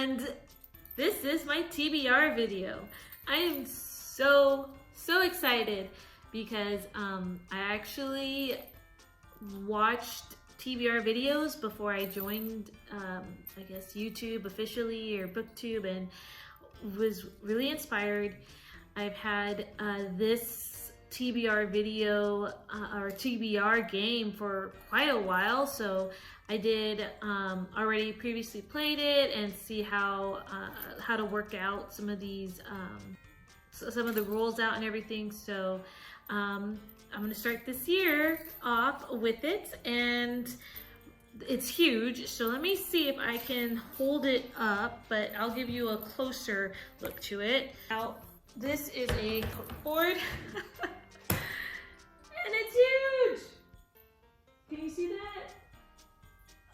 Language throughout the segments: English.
and this is my TBR video. I am so excited because I actually watched TBR videos before I joined, I guess, YouTube officially or BookTube, and was really inspired. I've had this TBR video or TBR game for quite a while, so I did already previously played it and see how to work out some of these some of the rules out and everything. So I'm gonna start this year off with it, and it's huge. So let me see if I can hold it up, but I'll give you a closer look to it. Now, this is a board and it's huge. Can you see that?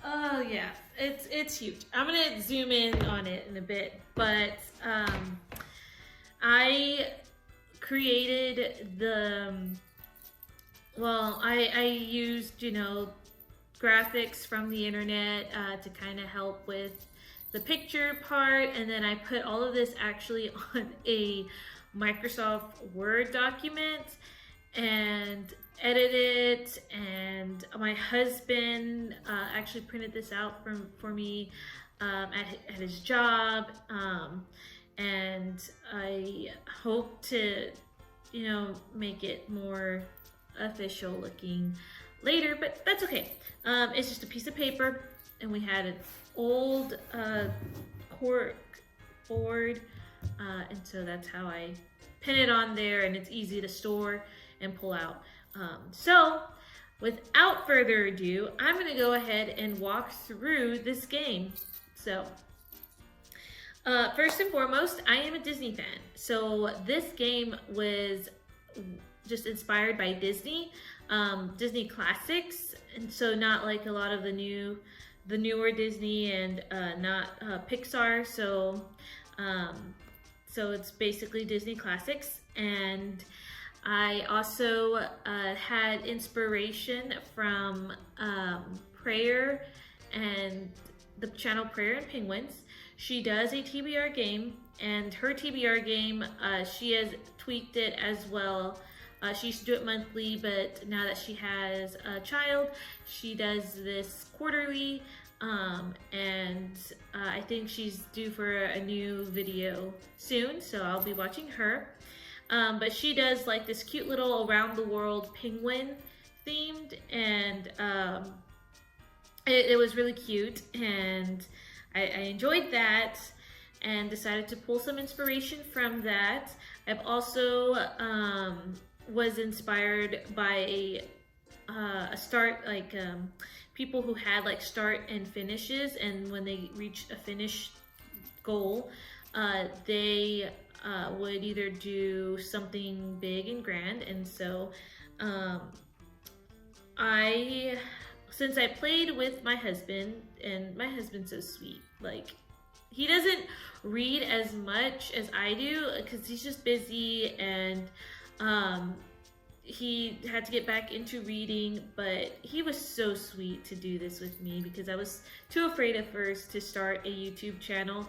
Oh yeah, it's huge. I'm gonna zoom in on it in a bit, but I created the, well, I used, you know, graphics from the internet to kind of help with the picture part, and then I put all of this actually on a Microsoft Word document and edited it, and my husband actually printed this out for me at his job, and I hope to, you know, make it more official looking later, but that's okay. It's just a piece of paper, and we had an old cork board, and so that's how I pin it on there, and it's easy to store and pull out. So without further ado, I'm going to go ahead and walk through this game. So first and foremost, I am a Disney fan. So this game was just inspired by Disney, Disney classics, and so not like a lot of the newer Disney, and not Pixar. So so it's basically Disney classics, and I also had inspiration from Prayer and the channel Prayer and Penguins. She does a TBR game, and her TBR game, she has tweaked it as well. She used to do it monthly, but now that she has a child, she does this quarterly, and I think she's due for a new video soon, so I'll be watching her. But she does like this cute little around the world penguin themed, and it was really cute, and I enjoyed that and decided to pull some inspiration from that. I've also was inspired by a start, like people who had like start and finishes, and when they reached a finish goal, they would either do something big and grand. And so since I played with my husband, and my husband's so sweet, like he doesn't read as much as I do because he's just busy, and he had to get back into reading, but he was so sweet to do this with me because I was too afraid at first to start a YouTube channel.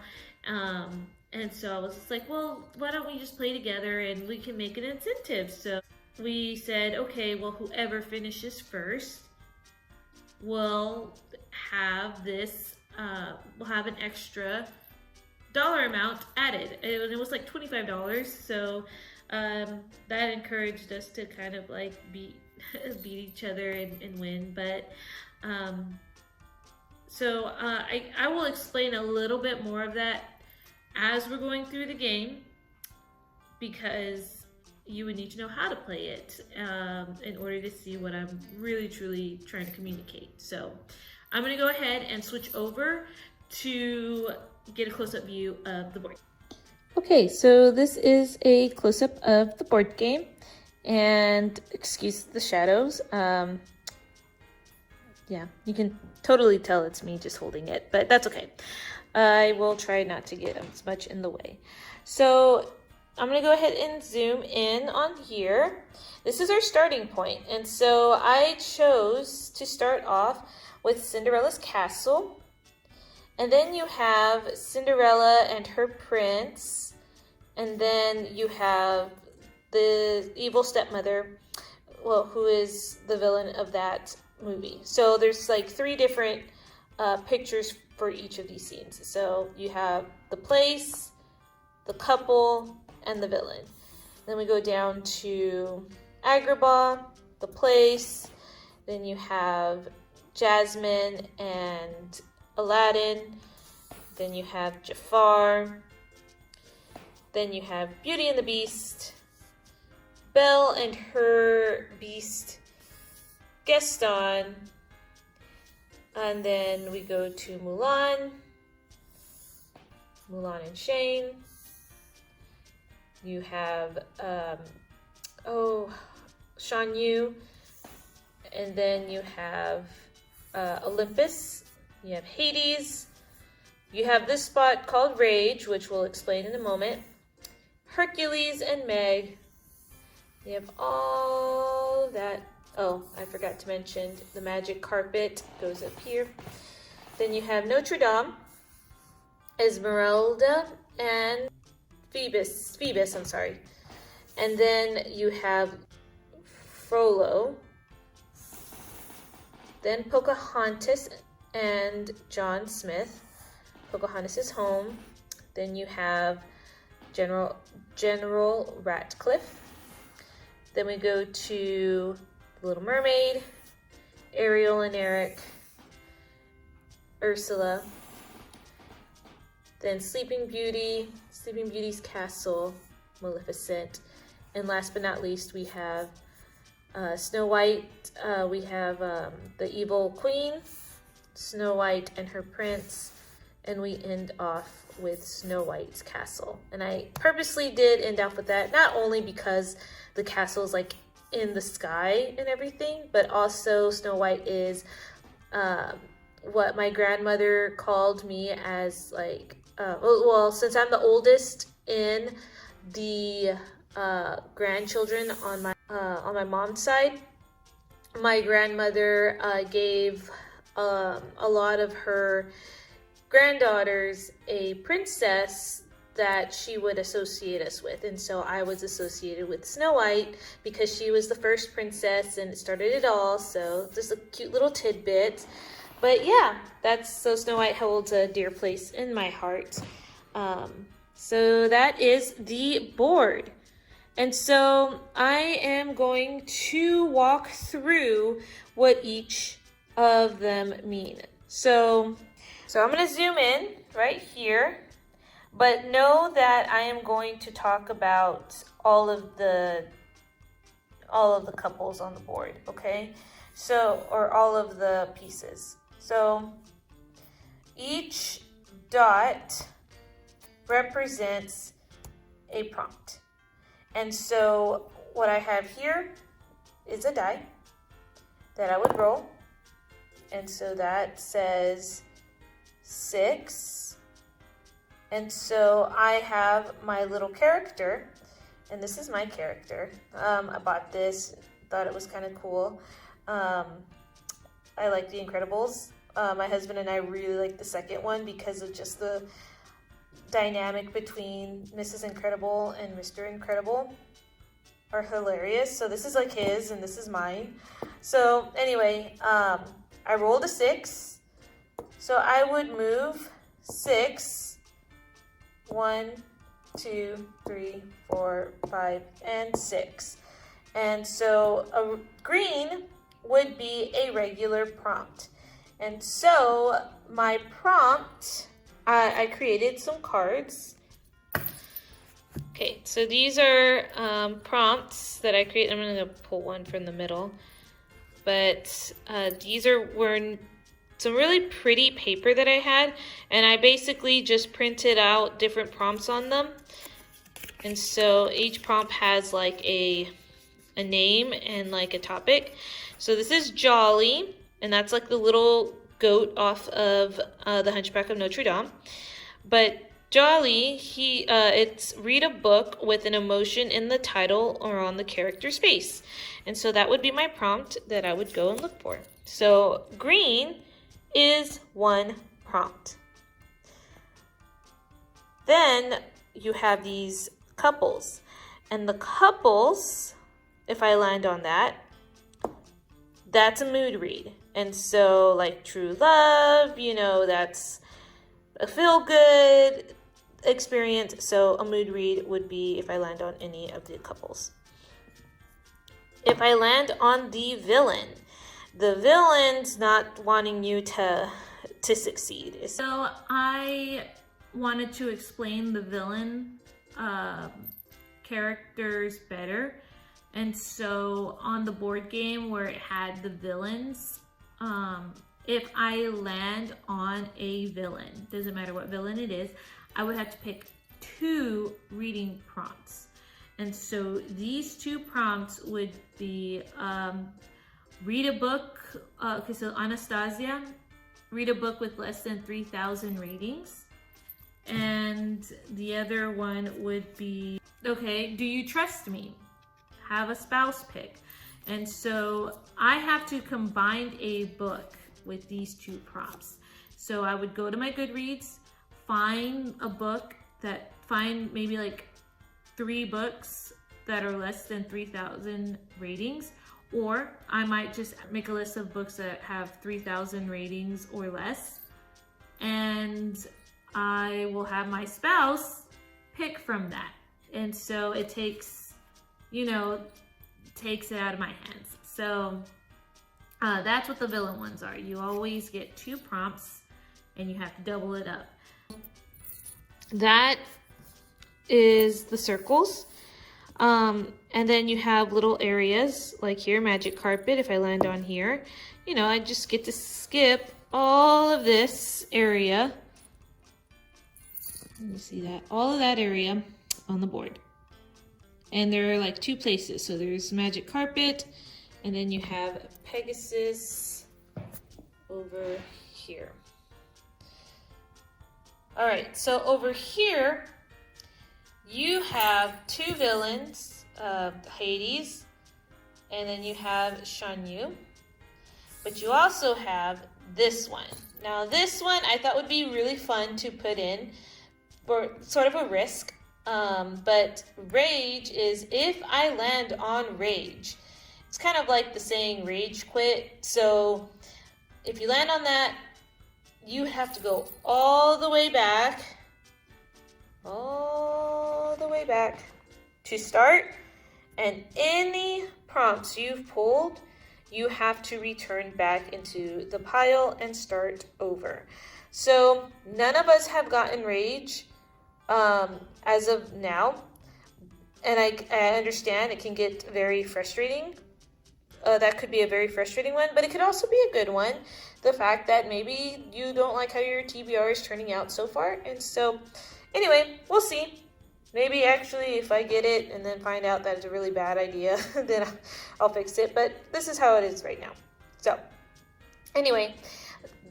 And so I was just like, well, why don't we just play together and we can make an incentive? So we said, okay, well, whoever finishes first will have this, we'll have an extra dollar amount added. It was like $25. So that encouraged us to kind of like beat each other and win. But so I will explain a little bit more of that as we're going through the game, because you would need to know how to play it in order to see what I'm really truly trying to communicate. So I'm going to go ahead and switch over to get a close-up view of the board. Okay, so this is a close-up of the board game, and excuse the shadows. Yeah, you can totally tell it's me just holding it, but that's okay. I will try not to get as much in the way. So I'm gonna go ahead and zoom in on here. This is our starting point, and so I chose to start off with Cinderella's castle, And then you have Cinderella and her prince. And then you have the evil stepmother, well, who is the villain of that movie. So there's like 3 different pictures for each of these scenes. So you have the place, the couple, and the villain. Then we go down to Agrabah, the place. Then you have Jasmine and Aladdin. Then you have Jafar. Then you have Beauty and the Beast, Belle and her beast, Gaston. And then we go to Mulan, Mulan and Shane. You have, Shan Yu. And then you have Olympus. You have Hades. You have this spot called Rage, which we'll explain in a moment. Hercules and Meg. You have all of that. Oh, I forgot to mention the magic carpet goes up here. Then you have Notre Dame, Esmeralda, and Phoebus, I'm sorry. And then you have Frollo. Then Pocahontas and John Smith. Pocahontas' home. Then you have General Ratcliffe. Then we go to The Little Mermaid, Ariel and Eric, Ursula. Then Sleeping Beauty, Sleeping Beauty's castle, Maleficent. And last but not least, we have Snow White. We have the evil queen, Snow White and her prince. And we end off with Snow White's castle. And I purposely did end off with that, not only because the castle is like in the sky and everything, but also Snow White is what my grandmother called me as like, well, since I'm the oldest in the grandchildren on my mom's side, my grandmother gave a lot of her granddaughters a princess that she would associate us with. And so I was associated with Snow White because she was the first princess and it started it all. So just a cute little tidbit. But yeah, so Snow White holds a dear place in my heart. So that is the board. And so I am going to walk through what each of them mean. So I'm going to zoom in right here, but know that I am going to talk about all of the couples on the board, okay? Or all of the pieces. So each dot represents a prompt. And so what I have here is a die that I would roll. And so that says 6. And so I have my little character, and this is my character. I bought this, thought it was kind of cool. I like The Incredibles. My husband and I really like the second one because of just the dynamic between Mrs. Incredible and Mr. Incredible are hilarious. So this is like his and this is mine. So anyway, I rolled a 6. So I would move 6, 1, 2, 3, 4, 5, and 6. And so a green would be a regular prompt. And so my prompt, I created some cards. Okay, so these are prompts that I created. I'm going to pull one from the middle. But these were some really pretty paper that I had, and I basically just printed out different prompts on them. And so each prompt has like a name and like a topic. So this is Jolly, and that's like the little goat off of the Hunchback of Notre Dame. But Jolly, it's read a book with an emotion in the title or on the character's face. And so that would be my prompt that I would go and look for. So green is one prompt. Then you have these couples, and the couples, if I land on that, that's a mood read. And so like true love, you know, that's a feel good experience. So a mood read would be if I land on any of the couples. If I land on the villain's not wanting you to succeed. So I wanted to explain the villain characters better. And so on the board game where it had the villains, if I land on a villain, doesn't matter what villain it is, I would have to pick 2 reading prompts. And so these 2 prompts would be read a book, okay, so Anastasia, read a book with less than 3,000 ratings. And the other one would be, okay, do you trust me? Have a spouse pick. And so I have to combine a book with these 2 prompts. So I would go to my Goodreads, find a book find maybe like 3 books that are less than 3,000 ratings, or I might just make a list of books that have 3,000 ratings or less, and I will have my spouse pick from that. And so it takes, you know, takes it out of my hands. So that's what the villain ones are. You always get 2 prompts and you have to double it up. That is the circles. And then you have little areas like here, magic carpet. If I land on here, you know, I just get to skip all of this area. Let me see that, all of that area on the board. And there are like 2 places. So there's magic carpet, and then you have Pegasus over here. All right, so over here, you have 2 villains, Hades, and then you have Shan Yu. But you also have this one. Now this one I thought would be really fun to put in for sort of a risk. But rage is if I land on rage. It's kind of like the saying rage quit. So if you land on that, you have to go all the way back to start. And any prompts you've pulled, you have to return back into the pile and start over. So none of us have gotten rage as of now, and I understand it can get very frustrating. That could be a very frustrating one, but it could also be a good one. The fact that maybe you don't like how your TBR is turning out so far. And so anyway, we'll see. Maybe actually if I get it and then find out that it's a really bad idea, then I'll fix it. But this is how it is right now. So anyway,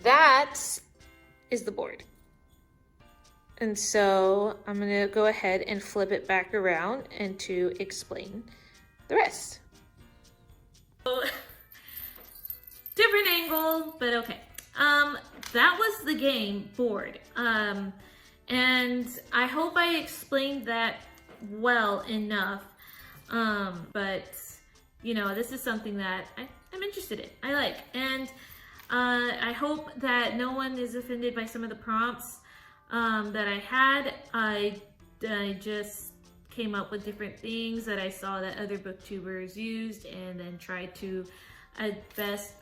that is the board. And so I'm going to go ahead and flip it back around and to explain the rest. So, different angle, but okay. That was the game board. And I hope I explained that well enough. But, you know, this is something that I'm interested in. I like. And I hope that no one is offended by some of the prompts that I had. I just came up with different things that I saw that other booktubers used and then tried to at best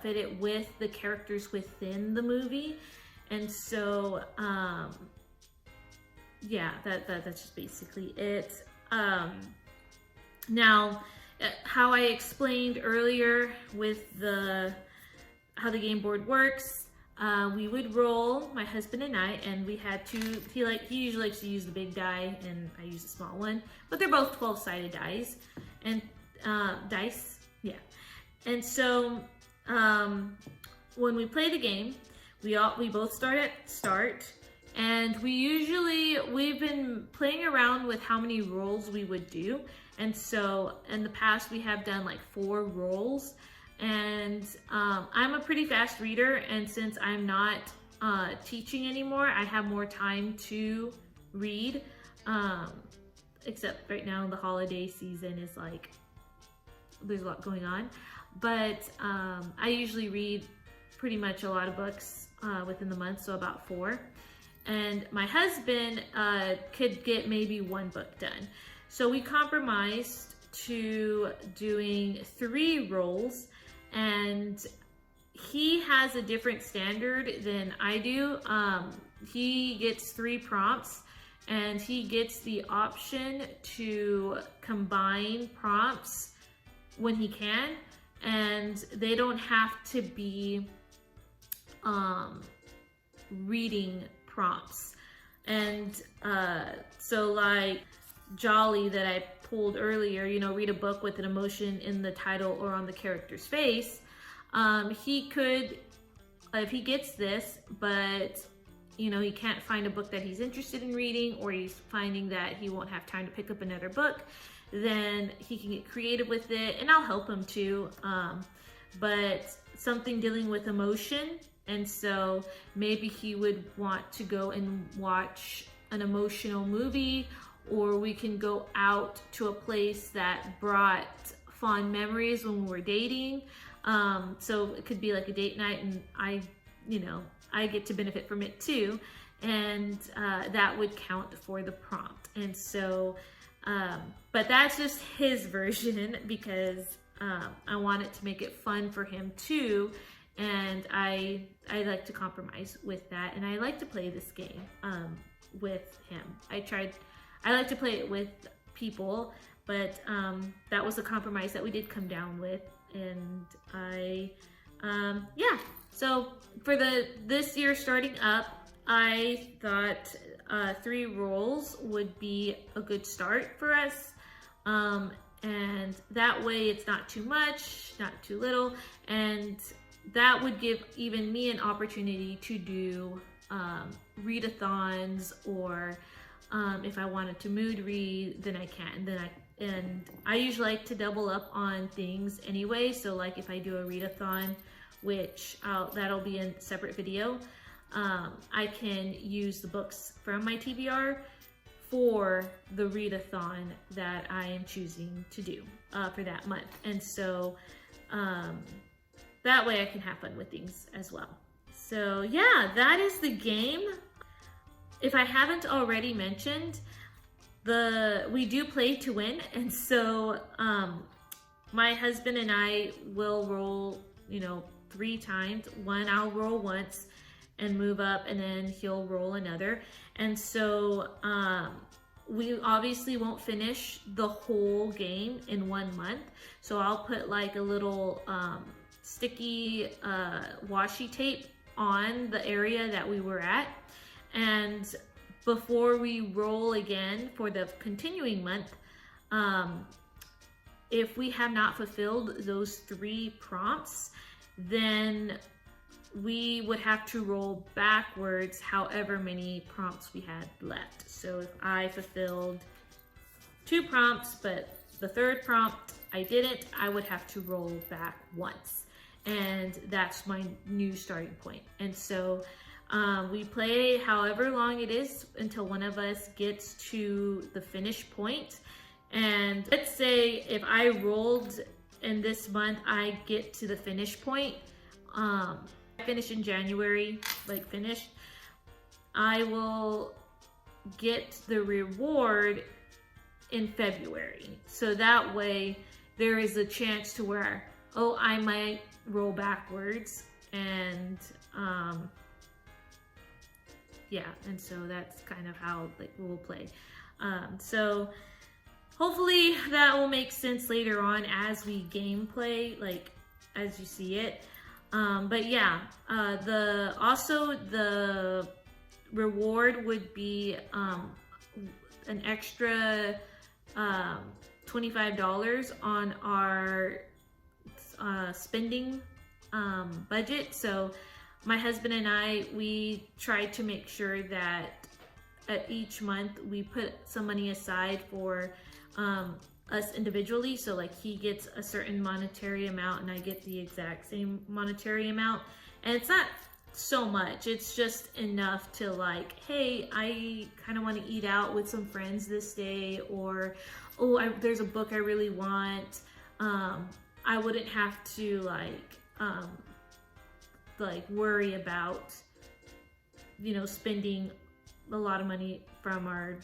fit it with the characters within the movie. And so yeah, that's just basically it. Now, how I explained earlier with how the game board works, we would roll, my husband and I, and we had 2, he usually likes to use the big die and I use the small one, but they're both 12-sided dice, and dice, yeah. And so when we play the game, we both start at start, and we've been playing around with how many rolls we would do. And so in the past we have done like 4 rolls, and I'm a pretty fast reader, and since I'm not teaching anymore, I have more time to read, except right now the holiday season is like, there's a lot going on. But I usually read pretty much a lot of books within the month, so about 4. And my husband could get maybe 1 book done. So we compromised to doing 3 rolls, and he has a different standard than I do. He gets 3 prompts, and he gets the option to combine prompts when he can, and they don't have to be reading prompts. And so like Jolly that I pulled earlier, you know, read a book with an emotion in the title or on the character's face. He could, if he gets this, but you know, he can't find a book that he's interested in reading, or he's finding that he won't have time to pick up another book, then he can get creative with it, and I'll help him too. But something dealing with emotion, and so maybe he would want to go and watch an emotional movie, or we can go out to a place that brought fond memories when we were dating. So it could be like a date night, and I get to benefit from it too, and that would count for the prompt. And so, but that's just his version, because I want it to make it fun for him too, and I like to compromise with that, and I like to play this game with him. I like to play it with people, but that was a compromise that we did come down with, and yeah. So for this year starting up, I thought 3 rolls would be a good start for us. And that way it's not too much, not too little, and that would give even me an opportunity to do readathons, or if I wanted to mood read, then I can. And I usually like to double up on things anyway. So like if I do a readathon, which that'll be a separate video, I can use the books from my TBR for the readathon that I am choosing to do for that month. And so that way I can have fun with things as well. So yeah, that is the game. If I haven't already mentioned, we do play to win, and so my husband and I will roll, 3 times. I'll roll once and move up, and then he'll roll another. And so we obviously won't finish the whole game in 1 month. So I'll put like a little sticky washi tape on the area that we were at. And before we roll again for the continuing month, if we have not fulfilled those 3 prompts, then we would have to roll backwards however many prompts we had left. So if I fulfilled 2 prompts, but the 3rd prompt I didn't, I would have to roll back once. And that's my new starting point. And so we play however long it is until one of us gets to the finish point. And let's say if I rolled in this month, I get to the finish point. I finish in January, like finished, I will get the reward in February. So that way there is a chance to where, I might roll backwards, and yeah, and so that's kind of how we'll play. So hopefully that will make sense later on as we gameplay, as you see it. But yeah, the reward would be an extra $25 on our spending budget. So my husband and I, we try to make sure that at each month we put some money aside for us individually. So he gets a certain monetary amount and I get the exact same monetary amount. And it's not so much. It's just enough to like, hey, I kind of want to eat out with some friends this day, or oh, there's a book I really want. I wouldn't have to like worry about, you know, spending a lot of money from our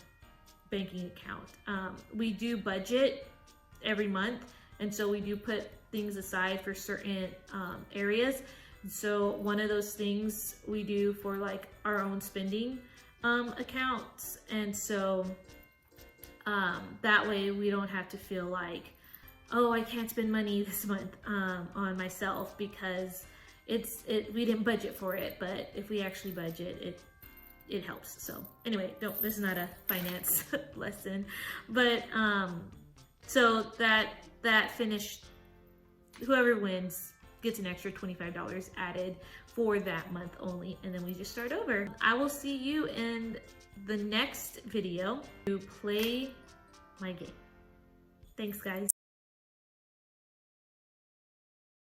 banking account. We do budget every month, and so we do put things aside for certain areas. So one of those things we do for like our own spending accounts, and so that way we don't have to feel like, oh, I can't spend money this month on myself because we didn't budget for it. But if we actually budget, it helps. So anyway, this is not a finance lesson, but so that finished, whoever wins gets an extra $25 added for that month only, and then we just start over. I will see you in the next video to play my game. Thanks, guys.